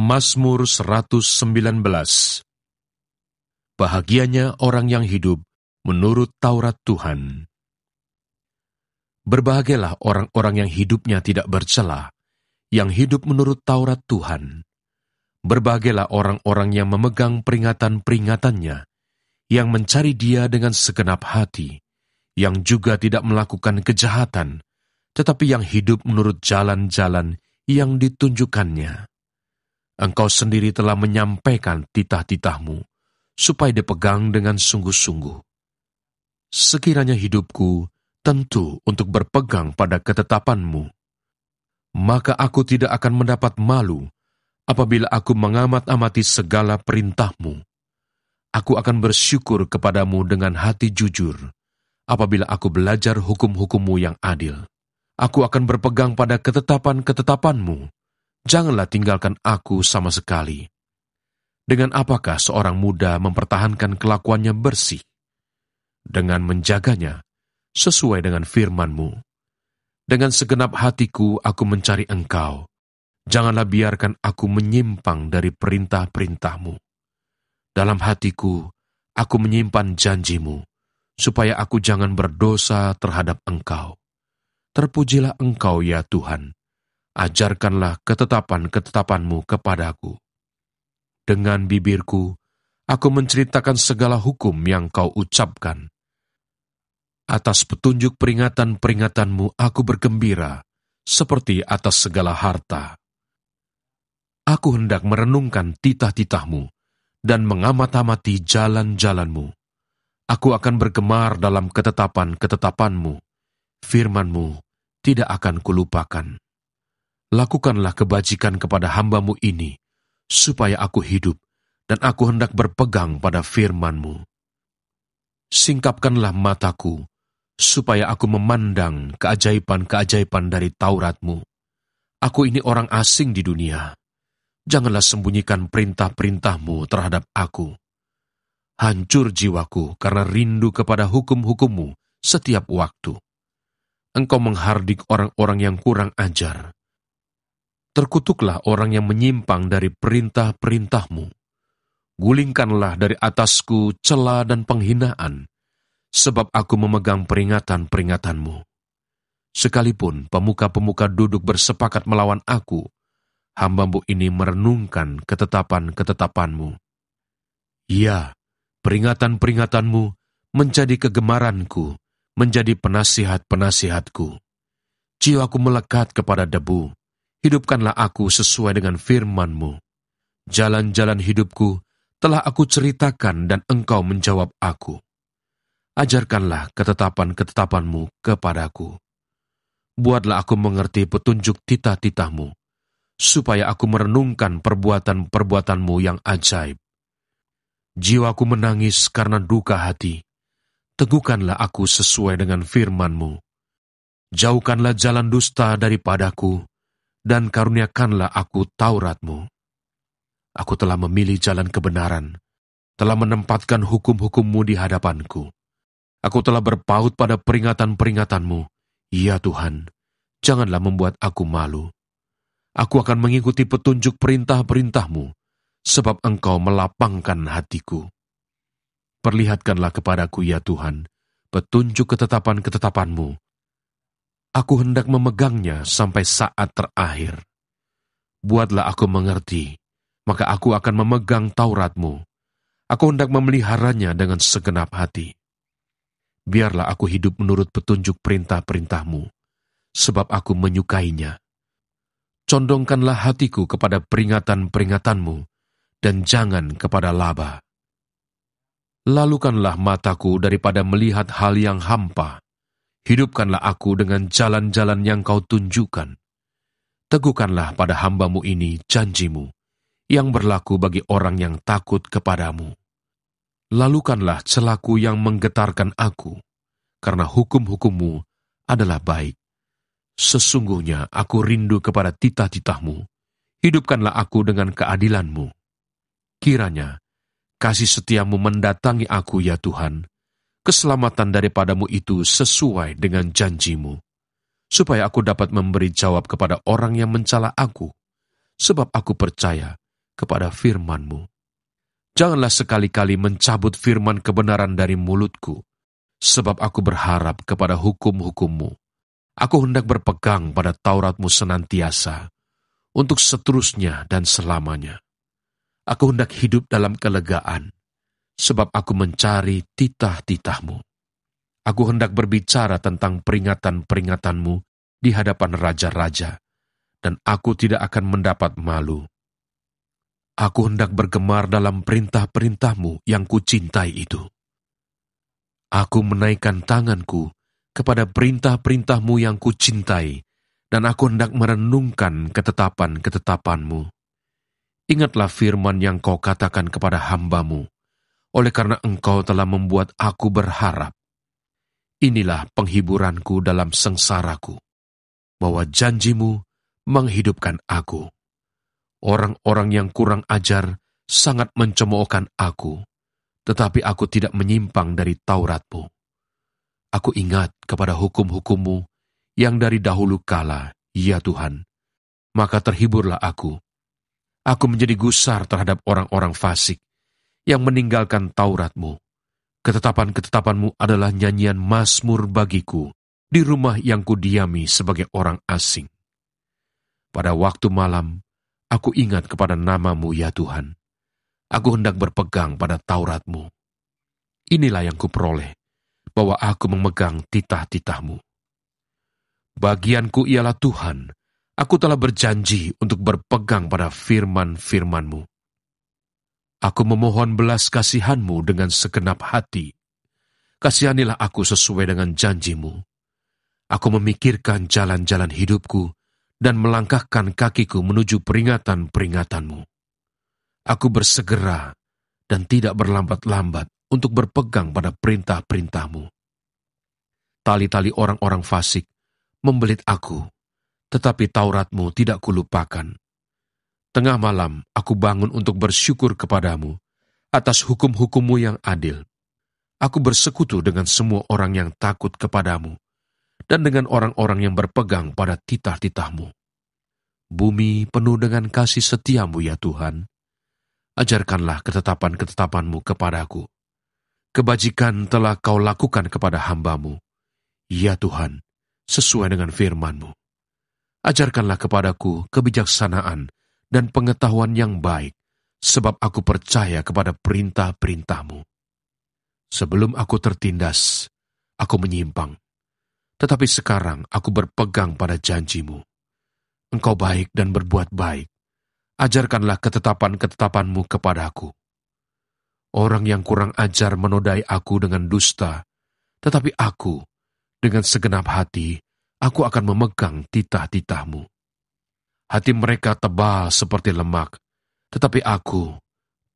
Mazmur 119. Bahagianya orang yang hidup menurut Taurat Tuhan. Berbahagialah orang-orang yang hidupnya tidak bercela, yang hidup menurut Taurat Tuhan. Berbahagialah orang-orang yang memegang peringatan-peringatannya, yang mencari Dia dengan segenap hati, yang juga tidak melakukan kejahatan, tetapi yang hidup menurut jalan-jalan yang ditunjukkannya. Engkau sendiri telah menyampaikan titah-titahmu, supaya dipegang dengan sungguh-sungguh. Sekiranya hidupku tentu untuk berpegang pada ketetapanmu, maka aku tidak akan mendapat malu apabila aku mengamat-amati segala perintahmu. Aku akan bersyukur kepadamu dengan hati jujur, apabila aku belajar hukum-hukummu yang adil. Aku akan berpegang pada ketetapan-ketetapanmu. Janganlah tinggalkan aku sama sekali. Dengan apakah seorang muda mempertahankan kelakuannya bersih? Dengan menjaganya, sesuai dengan firman-Mu. Dengan segenap hatiku aku mencari Engkau. Janganlah biarkan aku menyimpang dari perintah-perintah-Mu. Dalam hatiku, aku menyimpan janji-Mu, supaya aku jangan berdosa terhadap Engkau. Terpujilah Engkau, ya Tuhan. Ajarkanlah ketetapan-ketetapan-Mu kepadaku. Dengan bibirku, aku menceritakan segala hukum yang Kau ucapkan. Atas petunjuk peringatan-peringatan-Mu aku bergembira, seperti atas segala harta. Aku hendak merenungkan titah-titah-Mu dan mengamat-amati jalan-jalan-Mu. Aku akan bergemar dalam ketetapan-ketetapan-Mu. Firman-Mu tidak akan kulupakan. Lakukanlah kebajikan kepada hamba-Mu ini, supaya aku hidup, dan aku hendak berpegang pada firman-Mu. Singkapkanlah mataku, supaya aku memandang keajaiban-keajaiban dari Taurat-Mu. Aku ini orang asing di dunia. Janganlah sembunyikan perintah-perintah-Mu terhadap aku. Hancur jiwaku karena rindu kepada hukum-hukum-Mu setiap waktu. Engkau menghardik orang-orang yang kurang ajar. Terkutuklah orang yang menyimpang dari perintah-perintah-Mu. Gulingkanlah dari atasku cela dan penghinaan, sebab aku memegang peringatan-peringatan-Mu. Sekalipun pemuka-pemuka duduk bersepakat melawan aku, hamba-Mu ini merenungkan ketetapan-ketetapan-Mu. Ya, peringatan-peringatan-Mu menjadi kegemaranku, menjadi penasihat-penasihatku. Jiwaku melekat kepada debu. Hidupkanlah aku sesuai dengan firman-Mu. Jalan-jalan hidupku telah aku ceritakan dan Engkau menjawab aku. Ajarkanlah ketetapan-ketetapan-Mu kepadaku. Buatlah aku mengerti petunjuk titah-titah-Mu, supaya aku merenungkan perbuatan-perbuatan-Mu yang ajaib. Jiwaku menangis karena duka hati. Teguhkanlah aku sesuai dengan firman-Mu. Jauhkanlah jalan dusta daripadaku, dan karuniakanlah aku Taurat-Mu. Aku telah memilih jalan kebenaran, telah menempatkan hukum-hukum-Mu di hadapanku. Aku telah berpaut pada peringatan-peringatan-Mu. Ya Tuhan, janganlah membuat aku malu. Aku akan mengikuti petunjuk perintah-perintah-Mu, sebab Engkau melapangkan hatiku. Perlihatkanlah kepadaku, ya Tuhan, petunjuk ketetapan-ketetapan-Mu. Aku hendak memegangnya sampai saat terakhir. Buatlah aku mengerti, maka aku akan memegang Taurat-Mu. Aku hendak memeliharanya dengan segenap hati. Biarlah aku hidup menurut petunjuk perintah-perintah-Mu, sebab aku menyukainya. Condongkanlah hatiku kepada peringatan-peringatan-Mu, dan jangan kepada laba. Lalukanlah mataku daripada melihat hal yang hampa. Hidupkanlah aku dengan jalan-jalan yang Kau tunjukkan. Teguhkanlah pada hamba-Mu ini janji-Mu, yang berlaku bagi orang yang takut kepadamu. Lalukanlah celaku yang menggetarkan aku, karena hukum-hukum-Mu adalah baik. Sesungguhnya aku rindu kepada titah-titah-Mu. Hidupkanlah aku dengan keadilan-Mu. Kiranya kasih setia-Mu mendatangi aku, ya Tuhan. Keselamatan daripadamu itu sesuai dengan janji-Mu, supaya aku dapat memberi jawab kepada orang yang mencela aku, sebab aku percaya kepada firman-Mu. Janganlah sekali-kali mencabut firman kebenaran dari mulutku, sebab aku berharap kepada hukum-hukum-Mu. Aku hendak berpegang pada Taurat-Mu senantiasa, untuk seterusnya dan selamanya. Aku hendak hidup dalam kelegaan, sebab aku mencari titah-titah-Mu. Aku hendak berbicara tentang peringatan-peringatan-Mu di hadapan raja-raja, dan aku tidak akan mendapat malu. Aku hendak bergemar dalam perintah-perintah-Mu yang kucintai itu. Aku menaikkan tanganku kepada perintah-perintah-Mu yang kucintai, dan aku hendak merenungkan ketetapan-ketetapan-Mu. Ingatlah firman yang Kau katakan kepada hamba-Mu, oleh karena Engkau telah membuat aku berharap. Inilah penghiburanku dalam sengsaraku, bahwa janji-Mu menghidupkan aku. Orang-orang yang kurang ajar sangat mencemoohkan aku, tetapi aku tidak menyimpang dari Taurat-Mu. Aku ingat kepada hukum-hukum-Mu yang dari dahulu kala, ya Tuhan, maka terhiburlah aku. Aku menjadi gusar terhadap orang-orang fasik yang meninggalkan Taurat-Mu. Ketetapan-ketetapan-Mu adalah nyanyian mazmur bagiku di rumah yang kudiami sebagai orang asing. Pada waktu malam, aku ingat kepada nama-Mu, ya Tuhan. Aku hendak berpegang pada Taurat-Mu. Inilah yang kuperoleh, bahwa aku memegang titah-titah-Mu. Bagianku ialah Tuhan, aku telah berjanji untuk berpegang pada firman-firman-Mu. Aku memohon belas kasihan-Mu dengan segenap hati. Kasihanilah aku sesuai dengan janji-Mu. Aku memikirkan jalan-jalan hidupku, dan melangkahkan kakiku menuju peringatan-peringatan-Mu. Aku bersegera dan tidak berlambat-lambat untuk berpegang pada perintah-perintah-Mu. Tali-tali orang-orang fasik membelit aku, tetapi Taurat-Mu tidak kulupakan. Tengah malam aku bangun untuk bersyukur kepadamu atas hukum-hukum-Mu yang adil. Aku bersekutu dengan semua orang yang takut kepadamu, dan dengan orang-orang yang berpegang pada titah-titah-Mu. Bumi penuh dengan kasih setia-Mu, ya Tuhan. Ajarkanlah ketetapan-ketetapan-Mu kepadaku. Kebajikan telah Kau lakukan kepada hamba-Mu, ya Tuhan, sesuai dengan firman-Mu. Ajarkanlah kepadaku kebijaksanaan dan pengetahuan yang baik, sebab aku percaya kepada perintah-perintah-Mu. Sebelum aku tertindas, aku menyimpang. Tetapi sekarang aku berpegang pada janji-Mu. Engkau baik dan berbuat baik. Ajarkanlah ketetapan-ketetapan-Mu kepadaku. Orang yang kurang ajar menodai aku dengan dusta, tetapi aku, dengan segenap hati, aku akan memegang titah-titah-Mu. Hati mereka tebal seperti lemak, tetapi aku,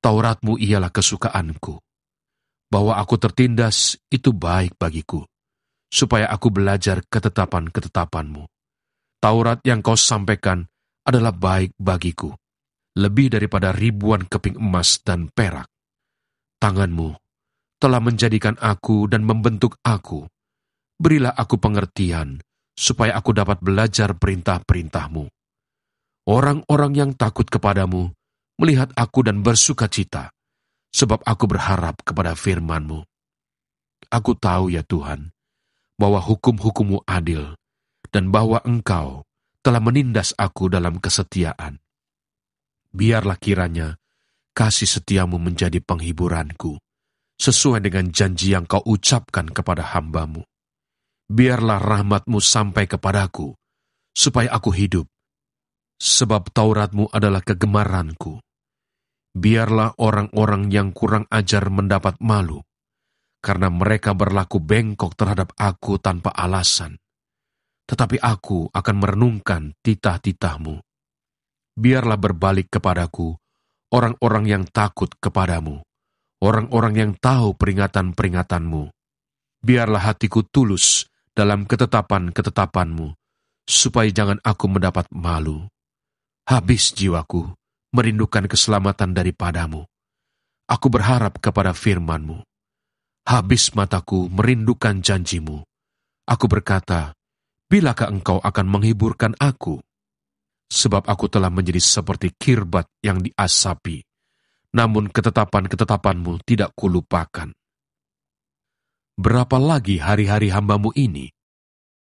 Taurat-Mu ialah kesukaanku. Bahwa aku tertindas itu baik bagiku, supaya aku belajar ketetapan-ketetapan-Mu. Taurat yang Kau sampaikan adalah baik bagiku, lebih daripada ribuan keping emas dan perak. Tangan-Mu telah menjadikan aku dan membentuk aku. Berilah aku pengertian, supaya aku dapat belajar perintah-perintah-Mu. Orang-orang yang takut kepadamu melihat aku dan bersuka cita, sebab aku berharap kepada firman-Mu. Aku tahu, ya Tuhan, bahwa hukum-hukum-Mu adil, dan bahwa Engkau telah menindas aku dalam kesetiaan. Biarlah kiranya kasih setia-Mu menjadi penghiburanku, sesuai dengan janji yang Kau ucapkan kepada hamba-Mu. Biarlah rahmat-Mu sampai kepadaku, supaya aku hidup, sebab Taurat-Mu adalah kegemaranku. Biarlah orang-orang yang kurang ajar mendapat malu, karena mereka berlaku bengkok terhadap aku tanpa alasan. Tetapi aku akan merenungkan titah-titah-Mu. Biarlah berbalik kepadaku orang-orang yang takut kepadamu, orang-orang yang tahu peringatan-peringatan-Mu. Biarlah hatiku tulus dalam ketetapan-ketetapan-Mu, supaya jangan aku mendapat malu. Habis jiwaku merindukan keselamatan daripadamu. Aku berharap kepada firman-Mu. Habis mataku merindukan janji-Mu. Aku berkata, bilakah Engkau akan menghiburkan aku? sebab aku telah menjadi seperti kirbat yang diasapi, namun ketetapan-ketetapanmu tidak kulupakan. Berapa lagi hari-hari hamba-Mu ini?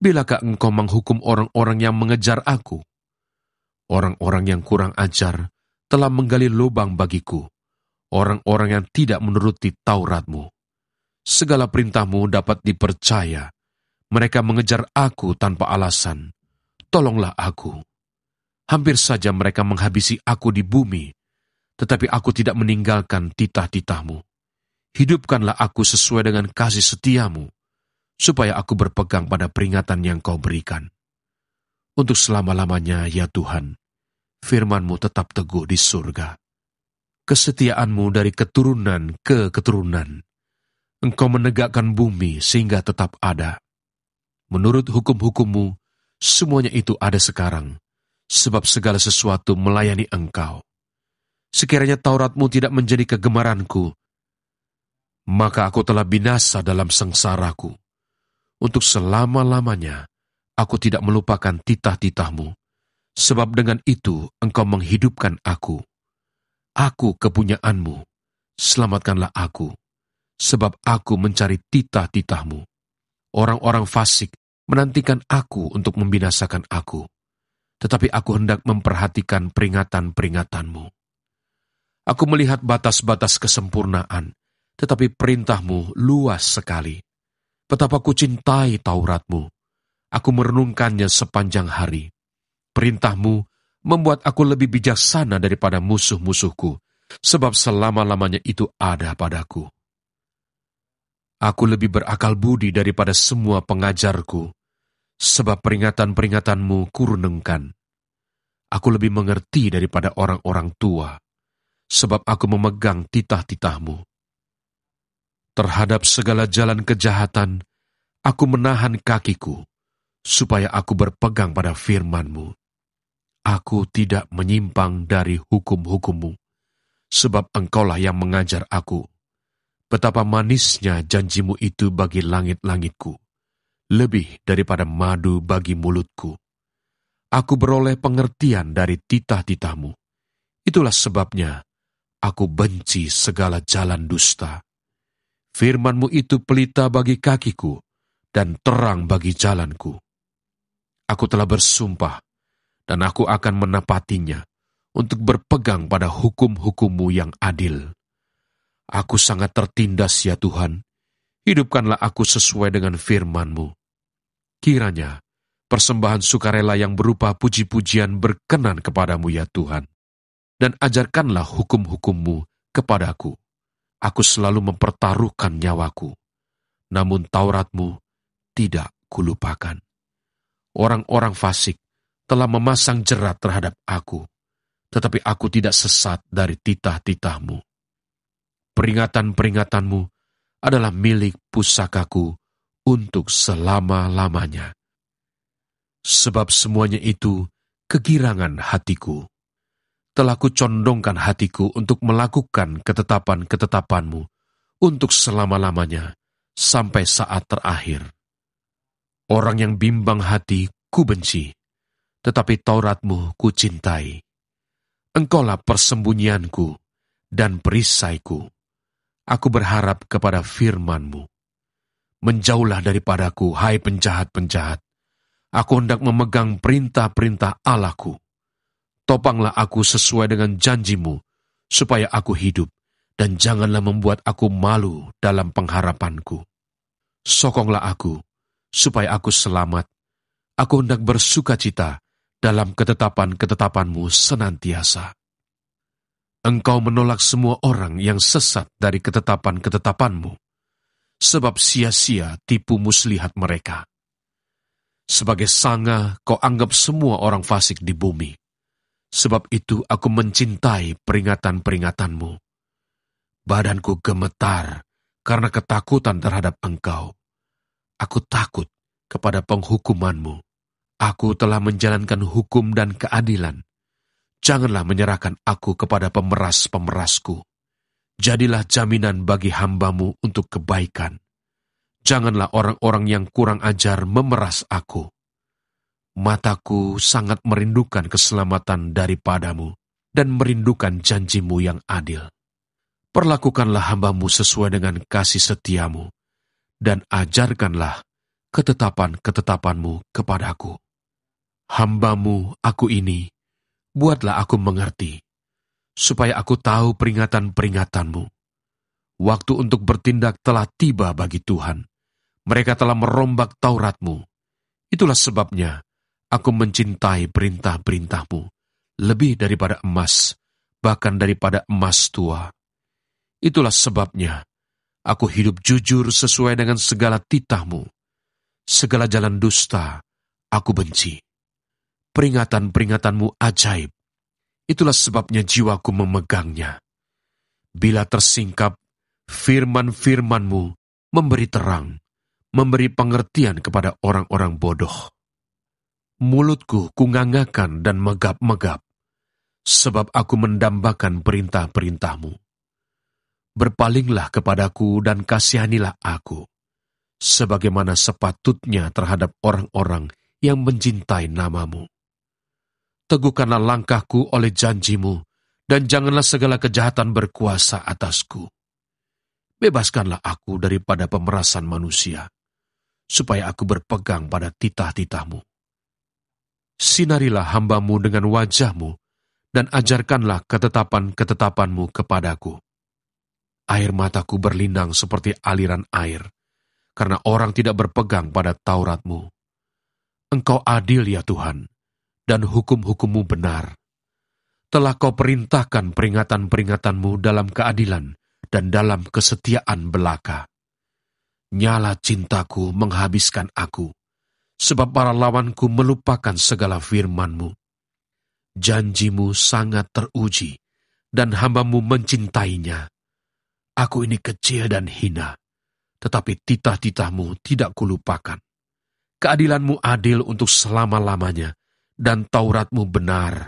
Bilakah Engkau menghukum orang-orang yang mengejar aku? Orang-orang yang kurang ajar telah menggali lubang bagiku, orang-orang yang tidak menuruti Taurat-Mu. Segala perintah-Mu dapat dipercaya. Mereka mengejar aku tanpa alasan. Tolonglah aku. Hampir saja mereka menghabisi aku di bumi, tetapi aku tidak meninggalkan titah-titah-Mu. Hidupkanlah aku sesuai dengan kasih setia-Mu, supaya aku berpegang pada peringatan yang Kau berikan. Untuk selama-lamanya, ya Tuhan, firman-Mu tetap teguh di surga. Kesetiaan-Mu dari keturunan ke keturunan. Engkau menegakkan bumi sehingga tetap ada. Menurut hukum-hukum-Mu, semuanya itu ada sekarang, sebab segala sesuatu melayani Engkau. Sekiranya Taurat-Mu tidak menjadi kegemaranku, maka aku telah binasa dalam sengsaraku. Untuk selama-lamanya, aku tidak melupakan titah-titah-Mu, sebab dengan itu Engkau menghidupkan aku. Aku kepunyaan-Mu, selamatkanlah aku, sebab aku mencari titah-titah-Mu. Orang-orang fasik menantikan aku untuk membinasakan aku, tetapi aku hendak memperhatikan peringatan-peringatan-Mu. Aku melihat batas-batas kesempurnaan, tetapi perintah-Mu luas sekali. Betapa ku cintai Taurat-Mu, aku merenungkannya sepanjang hari. Perintah-Mu membuat aku lebih bijaksana daripada musuh-musuhku, sebab selama-lamanya itu ada padaku. Aku lebih berakal budi daripada semua pengajarku, sebab peringatan-peringatan-Mu kurenungkan. Aku lebih mengerti daripada orang-orang tua, sebab aku memegang titah-titah-Mu. Terhadap segala jalan kejahatan, aku menahan kakiku, supaya aku berpegang pada firman-Mu. Aku tidak menyimpang dari hukum-hukum-Mu, sebab Engkaulah yang mengajar aku. Betapa manisnya janji-Mu itu bagi langit-langitku, lebih daripada madu bagi mulutku. Aku beroleh pengertian dari titah-titah-Mu. Itulah sebabnya aku benci segala jalan dusta. Firman-Mu itu pelita bagi kakiku dan terang bagi jalanku. Aku telah bersumpah, dan aku akan menepatinya untuk berpegang pada hukum-hukum-Mu yang adil. Aku sangat tertindas, ya Tuhan. Hidupkanlah aku sesuai dengan firman-Mu. Kiranya persembahan sukarela yang berupa puji-pujian berkenan kepadamu, ya Tuhan. Dan ajarkanlah hukum-hukum-Mu kepadaku. Aku selalu mempertaruhkan nyawaku, namun Taurat-Mu tidak kulupakan. Orang-orang fasik telah memasang jerat terhadap aku, tetapi aku tidak sesat dari titah-titah-Mu. Peringatan-peringatan-Mu adalah milik pusakaku untuk selama-lamanya. Sebab semuanya itu kegirangan hatiku. Telah kucondongkan hatiku untuk melakukan ketetapan-ketetapan-Mu untuk selama-lamanya sampai saat terakhir. Orang yang bimbang hati ku benci, tetapi Taurat-Mu ku cintai. Engkaulah persembunyianku dan perisaiku. Aku berharap kepada firman-Mu. Menjauhlah daripadaku, hai penjahat-penjahat. Aku hendak memegang perintah-perintah Allahku. Topanglah aku sesuai dengan janji-Mu, supaya aku hidup, dan janganlah membuat aku malu dalam pengharapanku. Sokonglah aku, supaya aku selamat. Aku hendak bersukacita dalam ketetapan-ketetapan-Mu senantiasa. Engkau menolak semua orang yang sesat dari ketetapan-ketetapan-Mu, sebab sia-sia tipu muslihat mereka. Sebagai sanga, Kau anggap semua orang fasik di bumi. Sebab itu aku mencintai peringatan-peringatan-Mu. Badanku gemetar karena ketakutan terhadap Engkau. Aku takut kepada penghukuman-Mu. Aku telah menjalankan hukum dan keadilan. Janganlah menyerahkan aku kepada pemeras-pemerasku. Jadilah jaminan bagi hamba-Mu untuk kebaikan. Janganlah orang-orang yang kurang ajar memeras aku. Mataku sangat merindukan keselamatan daripadamu dan merindukan janjimu yang adil. Perlakukanlah hamba-Mu sesuai dengan kasih setiamu, dan ajarkanlah ketetapan-ketetapan-Mu kepadaku. Hamba-Mu aku ini, buatlah aku mengerti, supaya aku tahu peringatan-peringatan-Mu. Waktu untuk bertindak telah tiba bagi Tuhan. Mereka telah merombak Taurat-Mu. Itulah sebabnya aku mencintai perintah-perintah-Mu lebih daripada emas, bahkan daripada emas tua. Itulah sebabnya aku hidup jujur sesuai dengan segala titah-Mu. Segala jalan dusta aku benci. Peringatan-peringatan-Mu ajaib. Itulah sebabnya jiwaku memegangnya. Bila tersingkap, firman-firman-Mu memberi terang, memberi pengertian kepada orang-orang bodoh. Mulutku kungangakan dan megap-megap, sebab aku mendambakan perintah-perintah-Mu. Berpalinglah kepadaku dan kasihanilah aku, sebagaimana sepatutnya terhadap orang-orang yang mencintai nama-Mu. Teguhkanlah langkahku oleh janji-Mu, dan janganlah segala kejahatan berkuasa atasku. Bebaskanlah aku daripada pemerasan manusia, supaya aku berpegang pada titah-titah-Mu. Sinarilah hamba-Mu dengan wajah-Mu, dan ajarkanlah ketetapan-ketetapan-Mu kepadaku. Air mataku berlinang seperti aliran air, karena orang tidak berpegang pada Taurat-Mu. Engkau adil ya Tuhan, dan hukum-hukum-Mu benar. Telah Kau perintahkan peringatan-peringatan-Mu dalam keadilan dan dalam kesetiaan belaka. Nyala cintaku menghabiskan aku, sebab para lawanku melupakan segala firman-Mu. Janji-Mu sangat teruji, dan hamba-Mu mencintainya. Aku ini kecil dan hina, tetapi titah-titah-Mu tidak kulupakan. Keadilan-Mu adil untuk selama-lamanya, dan Taurat-Mu benar.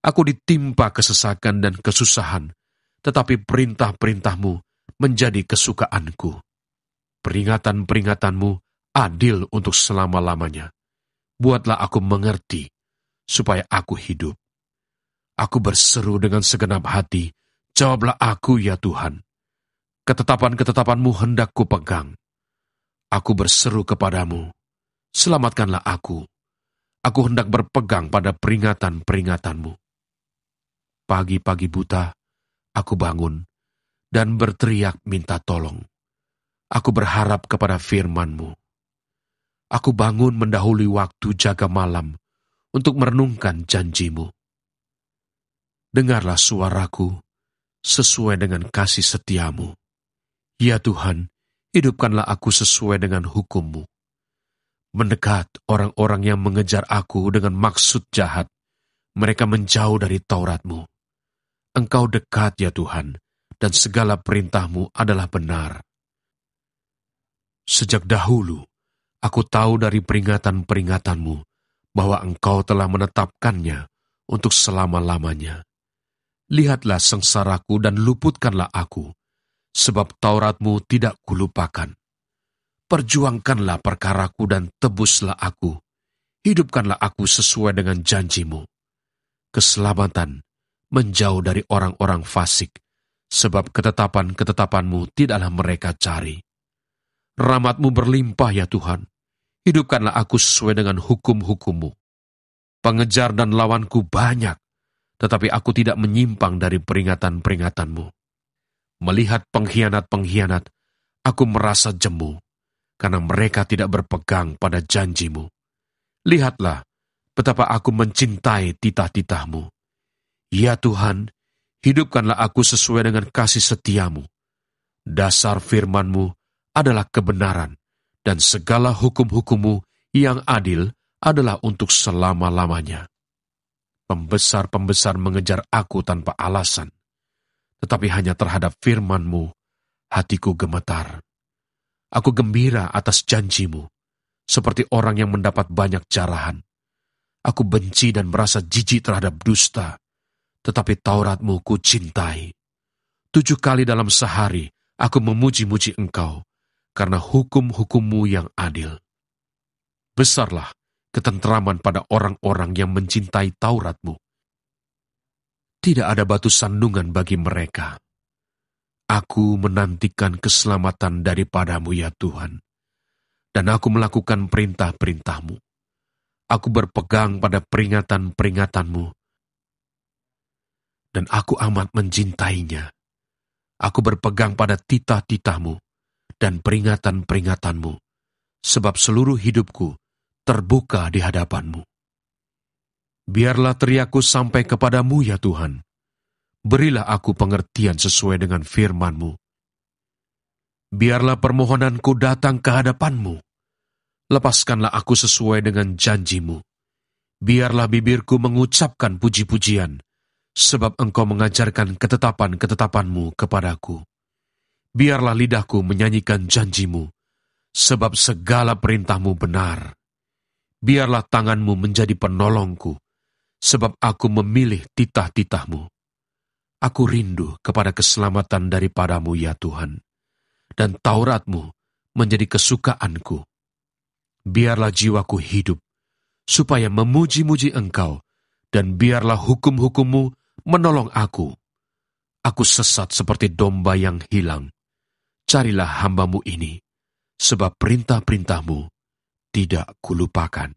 Aku ditimpa kesesakan dan kesusahan, tetapi perintah-perintah-Mu menjadi kesukaanku. Peringatan-peringatan-Mu adil untuk selama-lamanya. Buatlah aku mengerti, supaya aku hidup. Aku berseru dengan segenap hati, jawablah aku ya Tuhan. Ketetapan-ketetapan-Mu hendak kupegang. Aku berseru kepadamu, selamatkanlah aku. Aku hendak berpegang pada peringatan-peringatan-Mu. Pagi-pagi buta, aku bangun, dan berteriak minta tolong. Aku berharap kepada firman-Mu. Aku bangun mendahului waktu jaga malam, untuk merenungkan janji-Mu. Dengarlah suaraku, sesuai dengan kasih setia-Mu. Ya Tuhan, hidupkanlah aku sesuai dengan hukum-Mu. Mendekat orang-orang yang mengejar aku dengan maksud jahat, mereka menjauh dari Taurat-Mu. Engkau dekat ya Tuhan, dan segala perintah-Mu adalah benar. Sejak dahulu, aku tahu dari peringatan-peringatan-Mu, bahwa Engkau telah menetapkannya untuk selama-lamanya. Lihatlah sengsaraku dan luputkanlah aku, sebab Taurat-Mu tidak kulupakan. Perjuangkanlah perkaraku dan tebuslah aku. Hidupkanlah aku sesuai dengan janji-Mu. Keselamatan menjauh dari orang-orang fasik, sebab ketetapan-ketetapan-Mu tidaklah mereka cari. Rahmat-Mu berlimpah ya Tuhan. Hidupkanlah aku sesuai dengan hukum-hukum-Mu. Pengejar dan lawanku banyak, tetapi aku tidak menyimpang dari peringatan-peringatan-Mu. Melihat pengkhianat-pengkhianat, aku merasa jemu, karena mereka tidak berpegang pada janji-Mu. Lihatlah betapa aku mencintai titah-titah-Mu. Ya Tuhan, hidupkanlah aku sesuai dengan kasih setia-Mu. Dasar firman-Mu adalah kebenaran, dan segala hukum-hukum-Mu yang adil adalah untuk selama-lamanya. Pembesar-pembesar mengejar aku tanpa alasan, tetapi hanya terhadap firman-Mu, hatiku gemetar. Aku gembira atas janji-Mu, seperti orang yang mendapat banyak jarahan. Aku benci dan merasa jijik terhadap dusta, tetapi Taurat-Mu ku cintai. 7 kali dalam sehari aku memuji-muji Engkau, karena hukum-hukum-Mu yang adil. Besarlah ketentraman pada orang-orang yang mencintai Taurat-Mu. Tidak ada batu sandungan bagi mereka. Aku menantikan keselamatan daripada-Mu ya Tuhan, dan aku melakukan perintah-perintah-Mu. Aku berpegang pada peringatan-peringatan-Mu, dan aku amat mencintainya. Aku berpegang pada titah-titah-Mu dan peringatan-peringatan-Mu, sebab seluruh hidupku terbuka di hadapan-Mu. Biarlah teriakku sampai kepadamu ya Tuhan. Berilah aku pengertian sesuai dengan firman-Mu. Biarlah permohonanku datang ke hadapan-Mu. Lepaskanlah aku sesuai dengan janji-Mu. Biarlah bibirku mengucapkan puji-pujian, sebab Engkau mengajarkan ketetapan-ketetapan-Mu kepadaku. Biarlah lidahku menyanyikan janji-Mu, sebab segala perintah-Mu benar. Biarlah tangan-Mu menjadi penolongku, sebab aku memilih titah-titah-Mu. Aku rindu kepada keselamatan daripada-Mu ya Tuhan, dan Taurat-Mu menjadi kesukaanku. Biarlah jiwaku hidup, supaya memuji-muji Engkau, dan biarlah hukum-hukum-Mu menolong aku. Aku sesat seperti domba yang hilang. Carilah hamba-Mu ini, sebab perintah-perintah-Mu tidak kulupakan.